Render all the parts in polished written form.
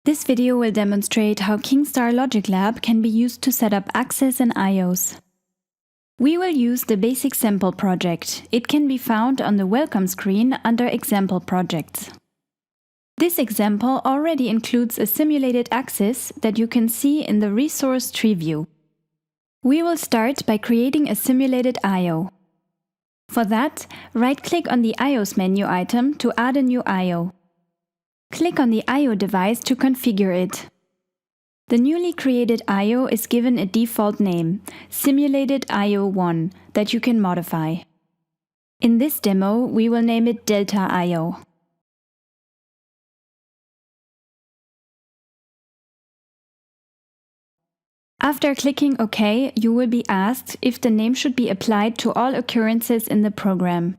This video will demonstrate how KINGSTAR LogicLab can be used to set up access and IOs. We will use the basic sample project. It can be found on the welcome screen under Example Projects. This example already includes a simulated access that you can see in the resource tree view. We will start by creating a simulated IO. For that, right-click on the IOs menu item to add a new IO. Click on the IO device to configure it. The newly created IO is given a default name, Simulated IO1, that you can modify. In this demo, we will name it Delta IO. After clicking OK, you will be asked if the name should be applied to all occurrences in the program.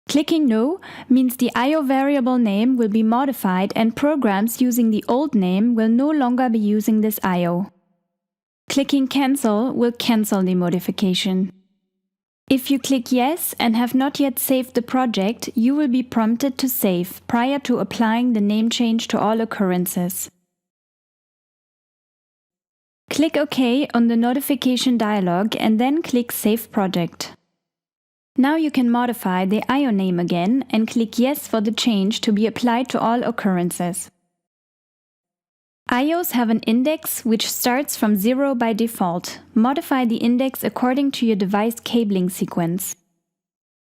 Clicking No means the IO variable name will be modified and programs using the old name will no longer be using this IO. Clicking Cancel will cancel the modification. If you click Yes and have not yet saved the project, you will be prompted to save prior to applying the name change to all occurrences. Click OK on the notification dialog and then click Save Project. Now you can modify the IO name again and click Yes for the change to be applied to all occurrences. IOs have an index which starts from 0 by default. Modify the index according to your device cabling sequence.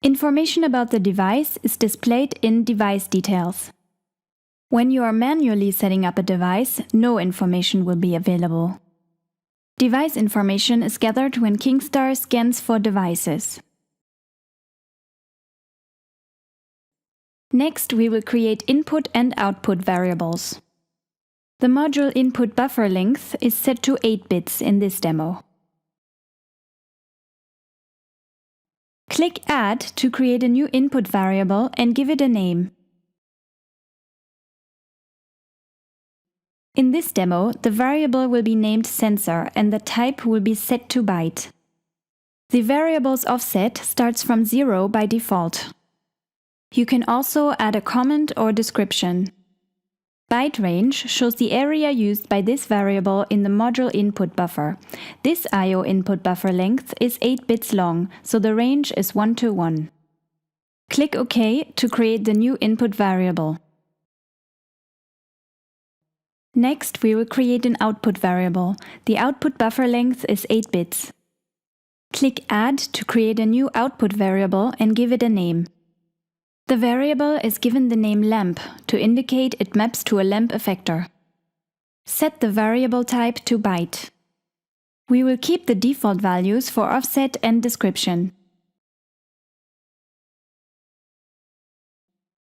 Information about the device is displayed in Device Details. When you are manually setting up a device, no information will be available. Device information is gathered when KINGSTAR scans for devices. Next, we will create input and output variables. The module input buffer length is set to 8 bits in this demo. Click Add to create a new input variable and give it a name. In this demo, the variable will be named sensor and the type will be set to byte. The variable's offset starts from 0 by default. You can also add a comment or description. Byte range shows the area used by this variable in the module input buffer. This IO input buffer length is 8 bits long, so the range is 1 to 1. Click OK to create the new input variable. Next, we will create an output variable. The output buffer length is 8 bits. Click Add to create a new output variable and give it a name. The variable is given the name lamp to indicate it maps to a lamp effector. Set the variable type to byte. We will keep the default values for offset and description.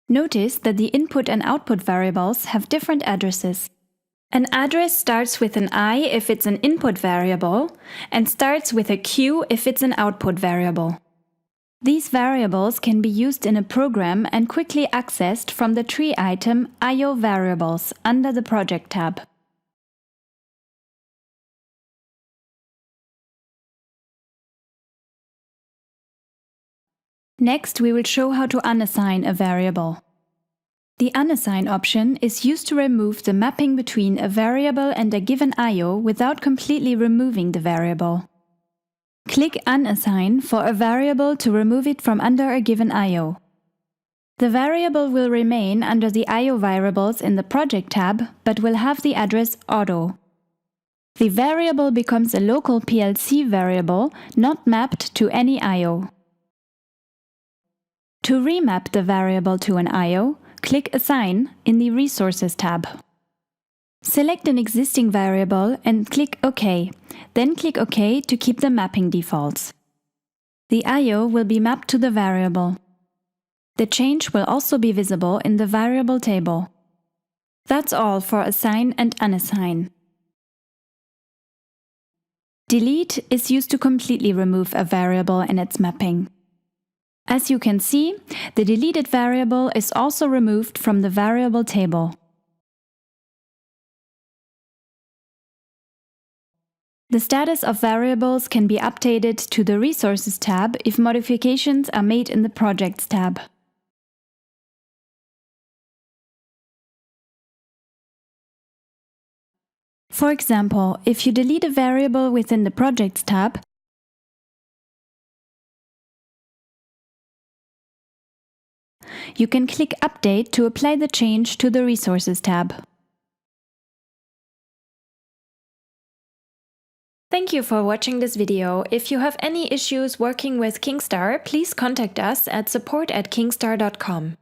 Notice that the input and output variables have different addresses. An address starts with an I if it's an input variable and starts with a Q if it's an output variable. These variables can be used in a program and quickly accessed from the tree item IO Variables under the Project tab. Next, we will show how to unassign a variable. The Unassign option is used to remove the mapping between a variable and a given IO without completely removing the variable. Click Unassign for a variable to remove it from under a given IO. The variable will remain under the IO variables in the Project tab, but will have the address auto. The variable becomes a local PLC variable, not mapped to any IO. To remap the variable to an IO, click Assign in the Resources tab. Select an existing variable and click OK. Then click OK to keep the mapping defaults. The IO will be mapped to the variable. The change will also be visible in the variable table. That's all for Assign and Unassign. Delete is used to completely remove a variable and its mapping. As you can see, the deleted variable is also removed from the variable table. The status of variables can be updated to the Resources tab if modifications are made in the Projects tab. For example, if you delete a variable within the Projects tab, you can click Update to apply the change to the Resources tab. Thank you for watching this video. If you have any issues working with KINGSTAR, please contact us at support@kingstar.com.